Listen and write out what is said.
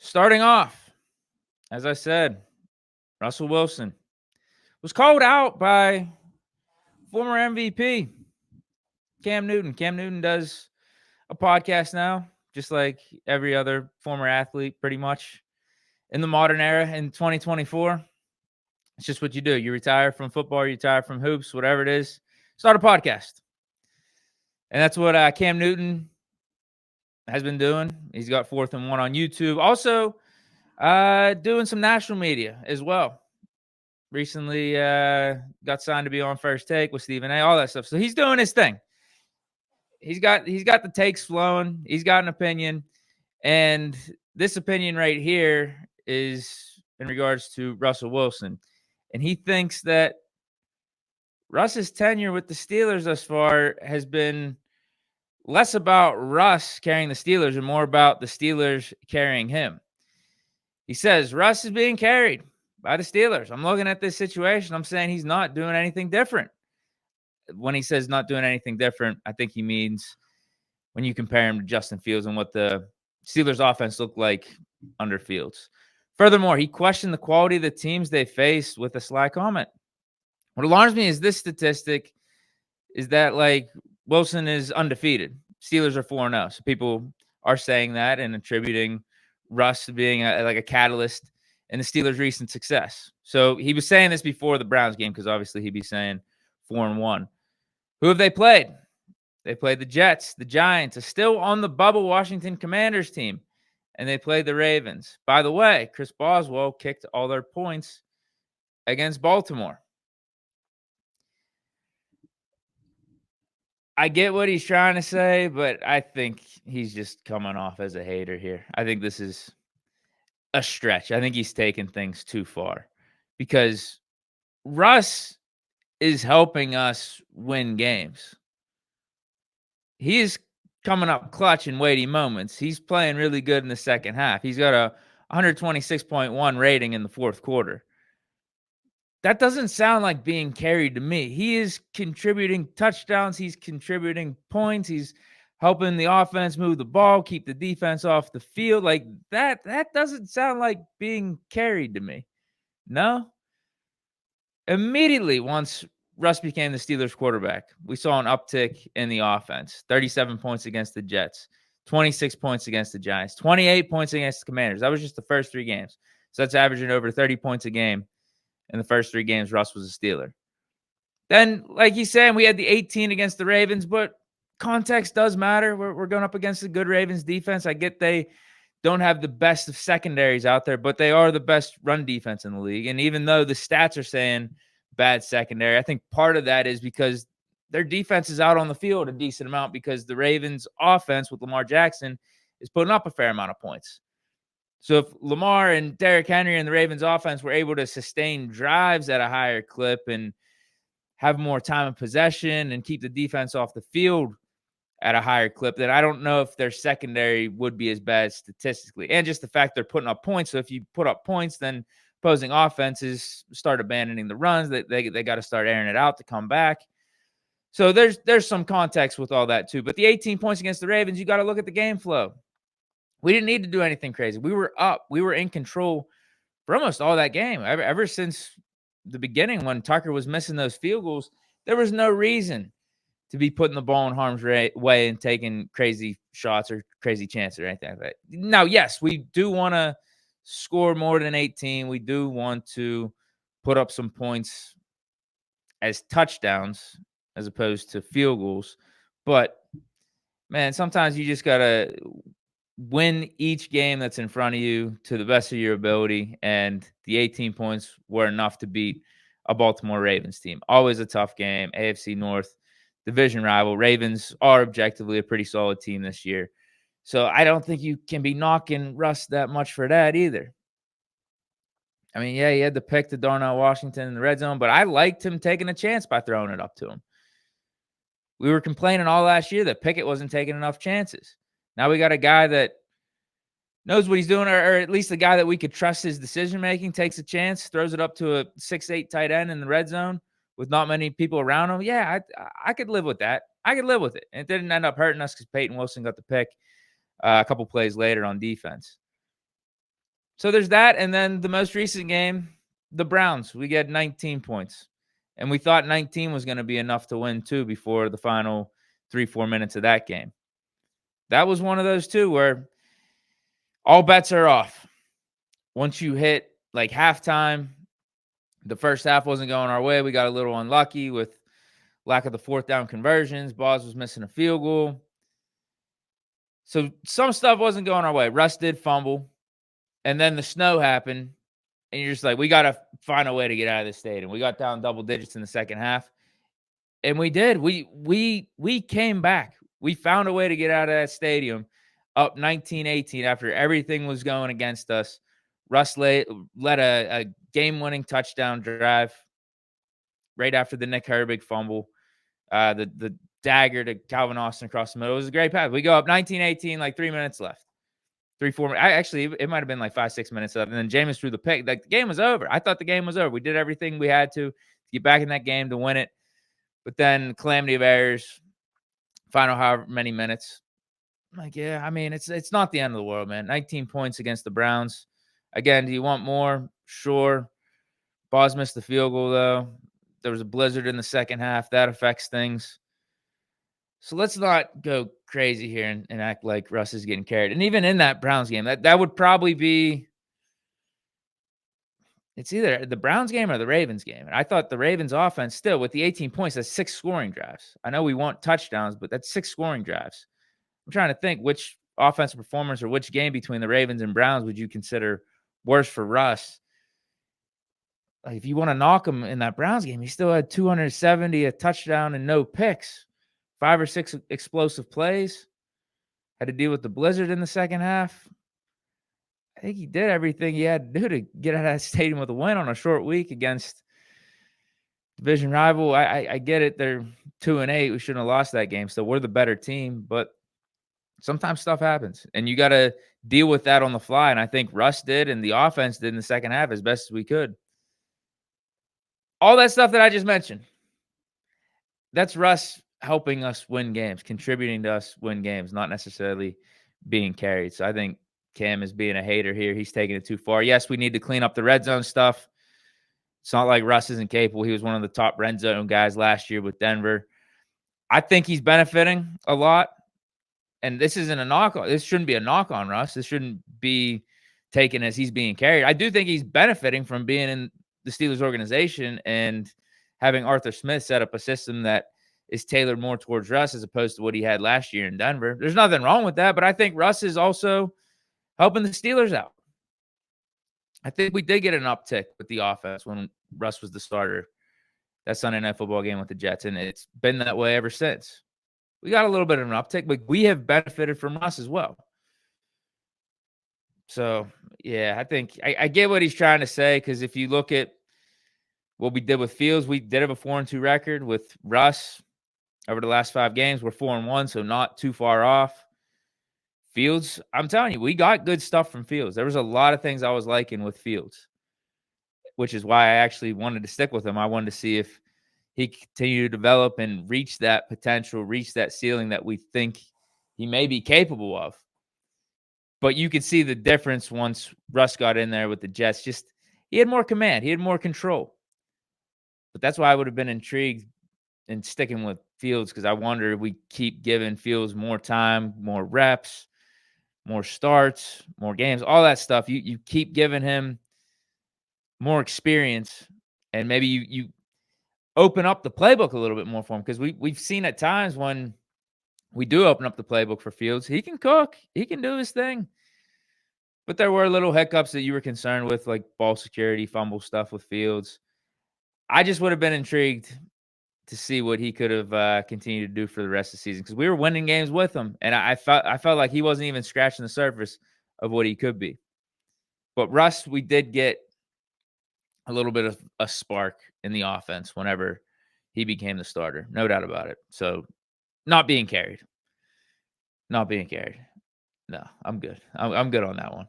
Starting off, as I said, Russell Wilson was called out by former MVP Cam Newton. Cam Newton does a podcast now, just like every other former athlete, pretty much in the modern era in 2024. It's just what you do. You retire from football, you retire from hoops, whatever it is, start a podcast. And that's what Cam Newton has been doing. He's got 4th and 1 on YouTube. Also, doing some national media as well. Recently got signed to be on First Take with Stephen A, all that stuff. So he's doing his thing. He's got the takes flowing. He's got an opinion. And this opinion right here is in regards to Russell Wilson. And he thinks that Russ's tenure with the Steelers thus far has been less about Russ carrying the Steelers and more about the Steelers carrying him. He says, Russ is being carried by the Steelers. I'm looking at this situation. I'm saying he's not doing anything different. When he says not doing anything different, I think he means when you compare him to Justin Fields and what the Steelers offense looked like under Fields. Furthermore, he questioned the quality of the teams they face with a sly comment. What alarms me is this statistic is that, like, Wilson is undefeated. Steelers are 4-0. So people are saying that and attributing Russ being like a catalyst in the Steelers' recent success. So he was saying this before the Browns game because obviously he'd be saying 4-1. Who have they played? They played the Jets, the Giants, a still on the bubble Washington Commanders team, and they played the Ravens. By the way, Chris Boswell kicked all their points against Baltimore. I get what he's trying to say, but I think he's just coming off as a hater here. I think this is a stretch. I think he's taking things too far because Russ is helping us win games. He is coming up clutch in weighty moments. He's playing really good in the second half. He's got a 126.1 rating in the fourth quarter. That doesn't sound like being carried to me. He is contributing touchdowns. He's contributing points. He's helping the offense move the ball, keep the defense off the field. Like that doesn't sound like being carried to me. No. Immediately once Russ became the Steelers quarterback, we saw an uptick in the offense. 37 points against the Jets, 26 points against the Giants, 28 points against the Commanders. That was just the first 3 games. So that's averaging over 30 points a game. In the first 3 games, Russ was a Steeler. Then, like he's saying, we had the 18 against the Ravens, but context does matter. We're going up against a good Ravens defense. I get they don't have the best of secondaries out there, but they are the best run defense in the league. And even though the stats are saying bad secondary, I think part of that is because their defense is out on the field a decent amount because the Ravens offense with Lamar Jackson is putting up a fair amount of points. So if Lamar and Derrick Henry and the Ravens offense were able to sustain drives at a higher clip and have more time of possession and keep the defense off the field at a higher clip, then I don't know if their secondary would be as bad statistically. And just the fact they're putting up points. So if you put up points, then opposing offenses start abandoning the runs. They got to start airing it out to come back. So there's some context with all that too. But the 18 points against the Ravens, you got to look at the game flow. We didn't need to do anything crazy. We were up. We were in control for almost all that game. Ever since the beginning when Tucker was missing those field goals, there was no reason to be putting the ball in harm's way and taking crazy shots or crazy chances or anything like that. Now, yes, we do want to score more than 18. We do want to put up some points as touchdowns as opposed to field goals. But, man, sometimes you just got to win each game that's in front of you to the best of your ability, and the 18 points were enough to beat a Baltimore Ravens team. Always a tough game, AFC North division rival. Ravens are objectively a pretty solid team this year, so I don't think you can be knocking Russ that much for that either. I mean, yeah, he had to pick to Darnell Washington in the red zone, but I liked him taking a chance by throwing it up to him. We were complaining all last year that Pickett wasn't taking enough chances. Now we got a guy that knows what he's doing, or at least a guy that we could trust his decision-making, takes a chance, throws it up to a 6'8" tight end in the red zone with not many people around him. Yeah, I could live with that. I could live with it. And it didn't end up hurting us because Peyton Wilson got the pick a couple plays later on defense. So there's that, and then the most recent game, the Browns, we get 19 points. And we thought 19 was gonna be enough to win too before the final 3, 4 minutes of that game. That was one of those too where all bets are off. Once you hit, like, halftime, the first half wasn't going our way. We got a little unlucky with lack of the 4th down conversions. Boz was missing a field goal. So some stuff wasn't going our way. Russ did fumble, and then the snow happened, and you're just like, we got to find a way to get out of this stadium. We got down double digits in the second half, and we did. We came back. We found a way to get out of that stadium up 19-18 after everything was going against us. Russ led a game-winning touchdown drive right after the Nick Herbig fumble. The dagger to Calvin Austin across the middle. It was a great pass. We go up 19-18, like 3 minutes left. 3, 4. Actually, it might have been like 5, 6 minutes left. And then Jameis threw the pick. Like, the game was over. I thought the game was over. We did everything we had to get back in that game to win it. But then calamity of errors, final however many minutes. I'm like, yeah, I mean, it's not the end of the world, man. 19 points against the Browns. Again, do you want more? Sure. Boz missed the field goal, though. There was a blizzard in the second half. That affects things. So let's not go crazy here and act like Russ is getting carried. And even in that Browns game, that would probably be it's either the Browns game or the Ravens game. And I thought the Ravens offense still with the 18 points, that's 6 scoring drives. I know we want touchdowns, but that's 6 scoring drives. I'm trying to think which offensive performance or which game between the Ravens and Browns would you consider worse for Russ? Like, if you want to knock him in that Browns game, he still had 270, a touchdown, and no picks. 5 or 6 explosive plays. Had to deal with the blizzard in the second half. I think he did everything he had to do to get out of that stadium with a win on a short week against division rival. I get it. They're 2-8. We shouldn't have lost that game. So we're the better team. But sometimes stuff happens, and you got to deal with that on the fly. And I think Russ did, and the offense did in the second half as best as we could. All that stuff that I just mentioned, that's Russ helping us win games, contributing to us win games, not necessarily being carried. So I think Cam is being a hater here. He's taking it too far. Yes, we need to clean up the red zone stuff. It's not like Russ isn't capable. He was one of the top red zone guys last year with Denver. I think he's benefiting a lot. And this isn't a knock on. This shouldn't be a knock on Russ. This shouldn't be taken as he's being carried. I do think he's benefiting from being in the Steelers organization and having Arthur Smith set up a system that is tailored more towards Russ as opposed to what he had last year in Denver. There's nothing wrong with that, but I think Russ is also helping the Steelers out. I think we did get an uptick with the offense when Russ was the starter that Sunday Night Football game with the Jets, and it's been that way ever since. We got a little bit of an uptick, but we have benefited from Russ as well. So, yeah, I think I get what he's trying to say, because if you look at what we did with Fields, we did have a 4-2 record. With Russ, over the last 5 games, we're 4-1, so not too far off. Fields, I'm telling you, we got good stuff from Fields. There was a lot of things I was liking with Fields, which is why I actually wanted to stick with him. I wanted to see if he continued to develop and reach that potential, reach that ceiling that we think he may be capable of. But you could see the difference once Russ got in there with the Jets. Just, he had more command. He had more control. But that's why I would have been intrigued in sticking with Fields, because I wonder if we keep giving Fields more time, more reps, more starts, more games, all that stuff. You keep giving him more experience, and maybe you open up the playbook a little bit more for him, because we've seen at times when we do open up the playbook for Fields, he can cook, he can do his thing. But there were little hiccups that you were concerned with, like ball security, fumble stuff with Fields. I just would have been intrigued to see what he could have continued to do for the rest of the season, because we were winning games with him, and I felt like he wasn't even scratching the surface of what he could be. But Russ, we did get a little bit of a spark in the offense whenever he became the starter. No doubt about it. So not being carried. No, I'm good. I'm good on that one.